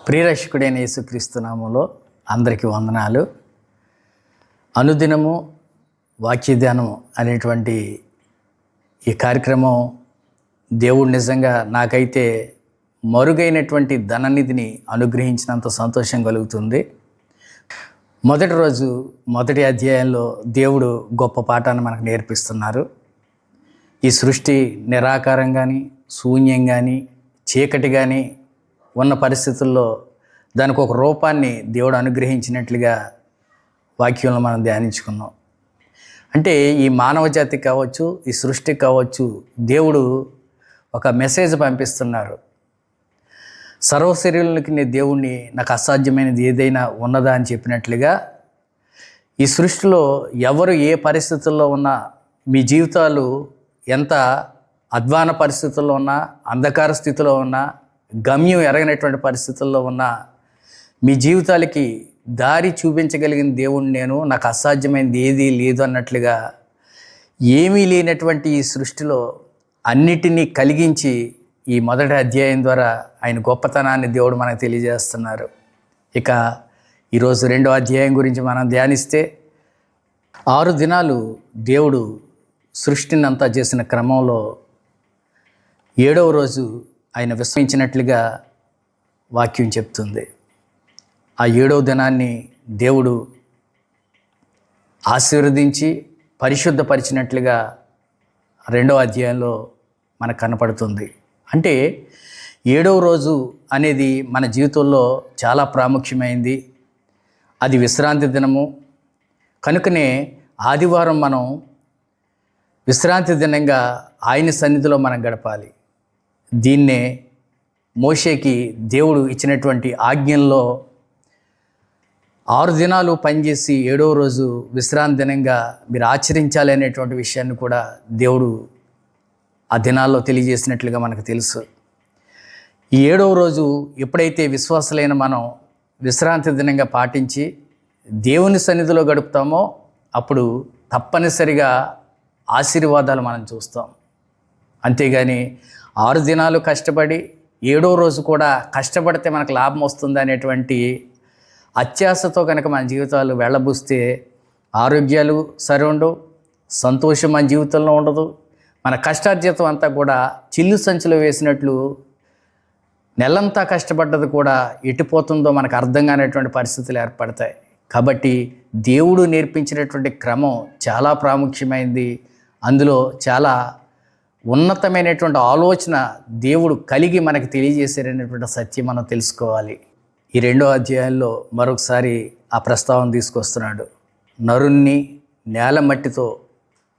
ప్రియరక్షకుడైన యేసుక్రీస్తు నామములో అందరికీ వందనాలు. అనుదినము వాక్యధ్యానం అనేటువంటి ఈ కార్యక్రమం దేవుడు నిజంగా నాకైతే మరుగైనటువంటి ధననిధిని అనుగ్రహించినంత సంతోషం కలుగుతుంది. మొదటి రోజు మొదటి అధ్యాయంలో దేవుడు గొప్ప పాఠాన్ని మనకు నేర్పిస్తున్నారు. ఈ సృష్టి నిరాకారం కానీ, శూన్యం కానీ, చీకటి కానీ ఉన్న పరిస్థితుల్లో దానికి ఒక రూపాన్ని దేవుడు అనుగ్రహించినట్లుగా వాక్యంలో మనం ధ్యానించుకున్నాం. అంటే ఈ మానవ జాతికి కావచ్చు, ఈ సృష్టికి కావచ్చు, దేవుడు ఒక మెసేజ్ పంపిస్తున్నారు. సర్వశరీరులకి నీ దేవుణ్ణి నాకు అసాధ్యమైనది ఏదైనా ఉన్నదా అని చెప్పినట్లుగా ఈ సృష్టిలో ఎవరు ఏ పరిస్థితుల్లో ఉన్నా, మీ జీవితాలు ఎంత అధ్వాన పరిస్థితుల్లో ఉన్నా, అంధకార స్థితిలో ఉన్నా, గమ్యం ఎరగనటువంటి పరిస్థితుల్లో ఉన్న మీ జీవితాలకి దారి చూపించగలిగిన దేవుణ్ణి నేను, నాకు అసాధ్యమైనది ఏదీ లేదు అన్నట్లుగా ఏమీ లేనటువంటి ఈ సృష్టిలో అన్నిటినీ కలిగించి ఈ మొదటి అధ్యాయం ద్వారా ఆయన గొప్పతనాన్ని దేవుడు మనకు తెలియజేస్తున్నారు. ఇక ఈరోజు రెండో అధ్యాయం గురించి మనం ధ్యానిస్తే 6 దినాలు దేవుడు సృష్టిని అంతా చేసిన క్రమంలో 7వ రోజు ఆయన విశ్రమించినట్లుగా వాక్యం చెప్తుంది. ఆ 7వ దినాన్ని దేవుడు ఆశీర్వదించి పరిశుద్ధపరిచినట్లుగా 2వ అధ్యాయంలో మనకు కనపడుతుంది. అంటే 7వ రోజు అనేది మన జీవితంలో చాలా ప్రాముఖ్యమైంది. అది విశ్రాంతి దినము. కనుకనే ఆదివారం మనం విశ్రాంతి దినంగా ఆయన సన్నిధిలో మనం గడపాలి. దీన్నే మోషేకి దేవుడు ఇచ్చినటువంటి ఆజ్ఞల్లో 6 దినాలు పనిచేసి 7వ రోజు విశ్రాంతి దినంగా మీరు ఆచరించాలి అనేటువంటి విషయాన్ని కూడా దేవుడు ఆ దినాల్లో తెలియజేసినట్లుగా మనకు తెలుసు. ఈ 7వ రోజు ఎప్పుడైతే విశ్వాసులైన మనం విశ్రాంతి దినంగా పాటించి దేవుని సన్నిధిలో గడుపుతామో అప్పుడు తప్పనిసరిగా ఆశీర్వాదాలు మనం చూస్తాం. అంతేగాని 6 దినాలు కష్టపడి 7వ రోజు కూడా కష్టపడితే మనకు లాభం వస్తుంది అనేటువంటి అత్యాశతో కనుక మన జీవితాలు వెళ్ళబూస్తే ఆరోగ్యాలు సరి ఉండవు, సంతోషం మన జీవితంలో ఉండదు. మన కష్టార్జితం అంతా కూడా చిల్లు సంచిలో వేసినట్లు నెలంతా కష్టపడ్డది కూడా ఎట్టిపోతుందో మనకు అర్థం కానటువంటి పరిస్థితులు ఏర్పడతాయి. కాబట్టి దేవుడు నేర్పించినటువంటి క్రమం చాలా ప్రాముఖ్యమైనది. అందులో చాలా ఉన్నతమైనటువంటి ఆలోచన దేవుడు కలిగి మనకు తెలియజేశారనేటువంటి సత్యం మనం తెలుసుకోవాలి. ఈ 2వ అధ్యాయంలో మరొకసారి ఆ ప్రస్తావన తీసుకొస్తున్నాడు. నరుణ్ణి నేల మట్టితో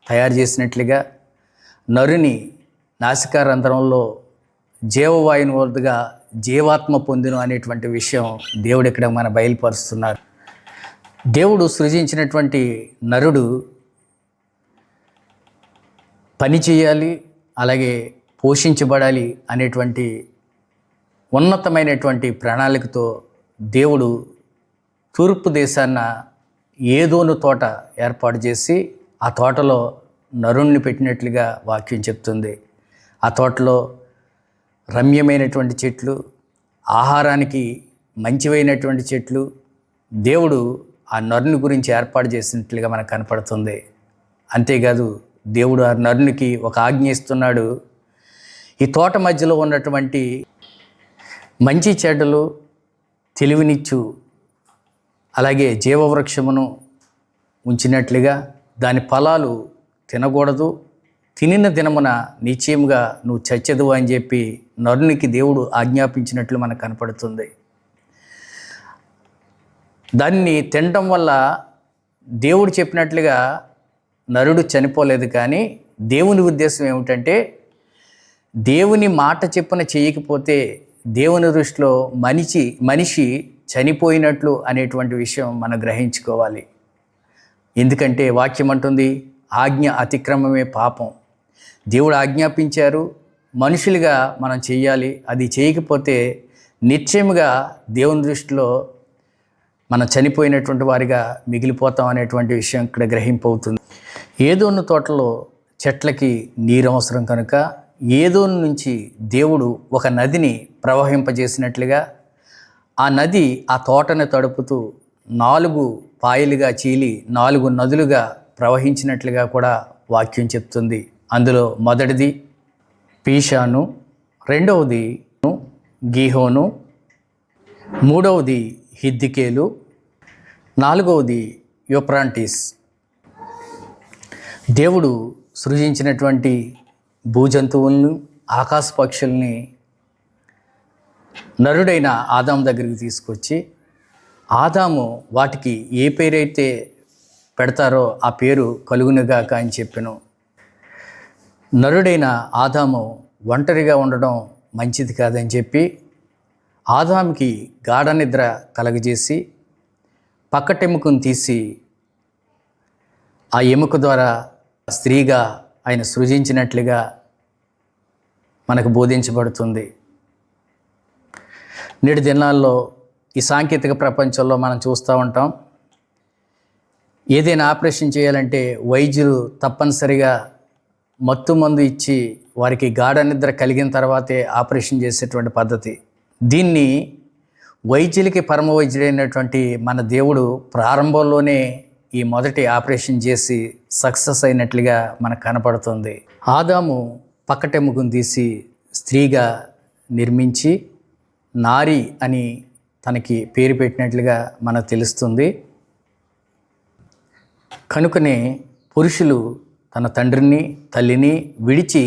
తయారు చేసినట్లుగా నరుని నాసికారంధ్రంలో జీవవాయుని వద్దుగా జీవాత్మ పొందిన అనేటువంటి విషయం దేవుడు ఇక్కడ మన బయలుపరుస్తున్నారు. దేవుడు సృజించినటువంటి నరుడు పని చేయాలి, అలాగే పోషించబడాలి అనేటువంటి ఉన్నతమైనటువంటి ప్రణాళికతో దేవుడు తూర్పు దేశాన్న ఏదోను తోట ఏర్పాటు చేసి ఆ తోటలో నరుణ్ణి పెట్టినట్లుగా వాక్యం చెప్తుంది. ఆ తోటలో రమ్యమైనటువంటి చెట్లు, ఆహారానికి మంచివైనటువంటి చెట్లు దేవుడు ఆ నరుని గురించి ఏర్పాటు చేసినట్లుగా మనకు కనపడుతుంది. అంతేకాదు దేవుడు ఆ నరునికి ఒక ఆజ్ఞ ఇస్తున్నాడు. ఈ తోట మధ్యలో ఉన్నటువంటి మంచి చెడ్డలు, తెలివినిచ్చు అలాగే జీవవృక్షమును ఉంచినట్లుగా దాని ఫలాలు తినకూడదు, తినిన దినమున నిశ్చయముగా నువ్వు చచ్చెదవు అని చెప్పి నరునికి దేవుడు ఆజ్ఞాపించినట్లు మనకు కనపడుతుంది. దాన్ని తినడం వల్ల దేవుడు చెప్పినట్లుగా నరుడు చనిపోలేదు. కానీ దేవుని ఉద్దేశం ఏమిటంటే దేవుని మాట చెప్పున చేయకపోతే దేవుని దృష్టిలో మనిషి చనిపోయినట్లు అనేటువంటి విషయం మనం గ్రహించుకోవాలి. ఎందుకంటే వాక్యం అంటుంది ఆజ్ఞ అతిక్రమమే పాపం. దేవుడు ఆజ్ఞాపించారు, మనుషులుగా మనం చేయాలి. అది చేయకపోతే నిశ్చయముగా దేవుని దృష్టిలో మనం చనిపోయినటువంటి వారిగా మిగిలిపోతాం అనేటువంటి విషయం ఇక్కడ గ్రహింపవుతుంది. ఏదోను తోటలో చెట్లకి నీరు అవసరం కనుక ఏదోను నుంచి దేవుడు ఒక నదిని ప్రవహింపజేసినట్లుగా ఆ నది ఆ తోటను తడుపుతూ 4 పాయలుగా చీలి 4 నదులుగా ప్రవహించినట్లుగా కూడా వాక్యం చెప్తుంది. అందులో మొదటిది పీషాను, రెండవది గీహోను, మూడవది హిద్దికేలు, నాలుగవది యూఫ్రాటీస్. దేవుడు సృజించినటువంటి భూజంతువులను, ఆకాశ పక్షుల్ని నరుడైన ఆదాము దగ్గరికి తీసుకొచ్చి, ఆదాము వాటికి ఏ పేరైతే పెడతారో ఆ పేరు కలుగునుగాక అని చెప్పెను. నరుడైన ఆదాము ఒంటరిగా ఉండడం మంచిది కాదని చెప్పి ఆదాముకి గాఢ నిద్ర కలగజేసి పక్కటెముకను తీసి ఆ ఎముక ద్వారా స్త్రీగా ఆయన సృజించినట్లుగా మనకు బోధించబడుతుంది. నేటి దినాల్లో ఈ సాంకేతిక ప్రపంచంలో మనం చూస్తూ ఉంటాం. ఏదైనా ఆపరేషన్ చేయాలంటే వైద్యులు తప్పనిసరిగా మత్తు మందు ఇచ్చి వారికి గాఢ నిద్ర కలిగిన తర్వాతే ఆపరేషన్ చేసేటువంటి పద్ధతి. దీన్ని వైద్యులకి పరమ వైద్యుడైనటువంటి మన దేవుడు ప్రారంభంలోనే ఈ మొదటి ఆపరేషన్ చేసి సక్సెస్ అయినట్లుగా మనకు కనపడుతుంది. ఆదాము పక్కటెముకను తీసి స్త్రీగా నిర్మించి నారి అని తనకి పేరు పెట్టినట్లుగా మనకు తెలుస్తుంది. కనుకనే పురుషులు తన తండ్రిని తల్లిని విడిచి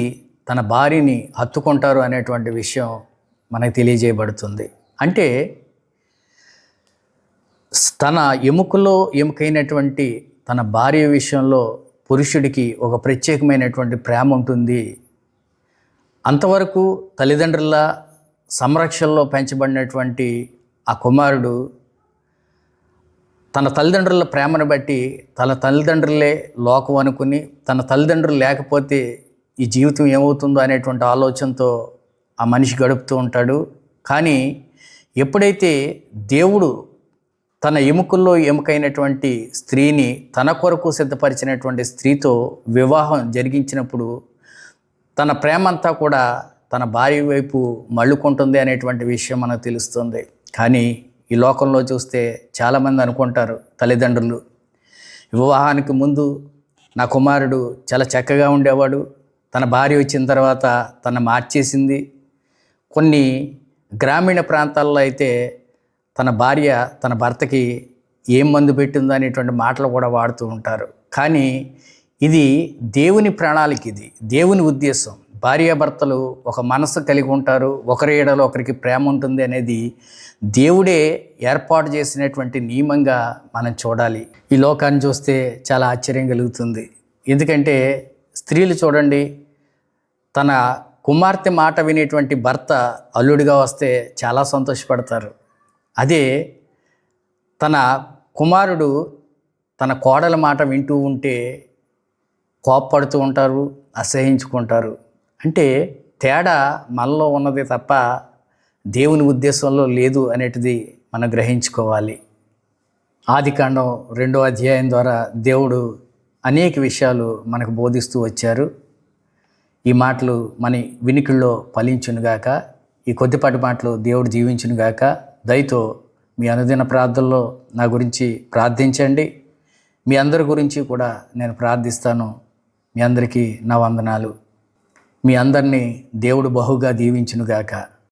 తన భార్యని హత్తుకుంటారు అనేటువంటి విషయం మనకు తెలియజేయబడుతుంది. అంటే తన ఎముకలో ఎముకైనటువంటి తన భార్య విషయంలో పురుషుడికి ఒక ప్రత్యేకమైనటువంటి ప్రేమ ఉంటుంది. అంతవరకు తల్లిదండ్రుల సంరక్షణలో పెంచబడినటువంటి ఆ కుమారుడు తన తల్లిదండ్రుల ప్రేమను బట్టి తన తల్లిదండ్రులే లోకం అనుకుని, తన తల్లిదండ్రులు లేకపోతే ఈ జీవితం ఏమవుతుందో అనేటువంటి ఆలోచనతో ఆ మనిషి గడుపుతూ ఉంటాడు. కానీ ఎప్పుడైతే దేవుడు తన ఎముకల్లో ఎముకైనటువంటి స్త్రీని తన కొరకు సిద్ధపరిచినటువంటి స్త్రీతో వివాహం జరిగించినప్పుడు తన ప్రేమ అంతా కూడా తన భార్య వైపు మళ్ళుకుంటుంది అనేటువంటి విషయం మనకు తెలుస్తుంది. కానీ ఈ లోకంలో చూస్తే చాలామంది అనుకుంటారు, తల్లిదండ్రులు వివాహానికి ముందు నా కుమారుడు చాలా చక్కగా ఉండేవాడు, తన భార్య వచ్చిన తర్వాత తను మార్చేసింది. కొన్ని గ్రామీణ ప్రాంతాల్లో అయితే తన భార్య తన భర్తకి ఏం మందు పెట్టిందో అనేటువంటి మాటలు కూడా వాడుతూ ఉంటారు. కానీ ఇది దేవుని ప్రణాళిక, ఇది దేవుని ఉద్దేశం. భార్యాభర్తలు ఒక మనసు కలిగి ఉంటారు, ఒకరి ఏడలో ఒకరికి ప్రేమ ఉంటుంది అనేది దేవుడే ఏర్పాటు చేసినటువంటి నియమంగా మనం చూడాలి. ఈ లోకాన్ని చూస్తే చాలా ఆశ్చర్యం కలుగుతుంది. ఎందుకంటే స్త్రీలు చూడండి, తన కుమార్తె మాట వినేటువంటి భర్త అల్లుడిగా వస్తే చాలా సంతోషపడతారు. అదే తన కుమారుడు తన కోడల మాట వింటూ ఉంటే కోప్పడుతూ ఉంటారు, అసహించుకుంటారు. అంటే తేడా మనలో ఉన్నది తప్ప దేవుని ఉద్దేశంలో లేదు అనేటిది మనం గ్రహించుకోవాలి. ఆదికాండం 2వ అధ్యాయం ద్వారా దేవుడు అనేక విషయాలు మనకు బోధిస్తూ వచ్చారు. ఈ మాటలు మన వినికిల్లో ఫలించునుగాక. ఈ కొద్దిపాటి మాటలు దేవుడు దీవించునుగాక. దయతో మీ అనుదిన ప్రార్థనలో నా గురించి ప్రార్థించండి. మీ అందరి గురించి కూడా నేను ప్రార్థిస్తాను. మీ అందరికీ నా వందనాలు. మీ అందరినీ దేవుడు బహుగా దీవించునుగాక.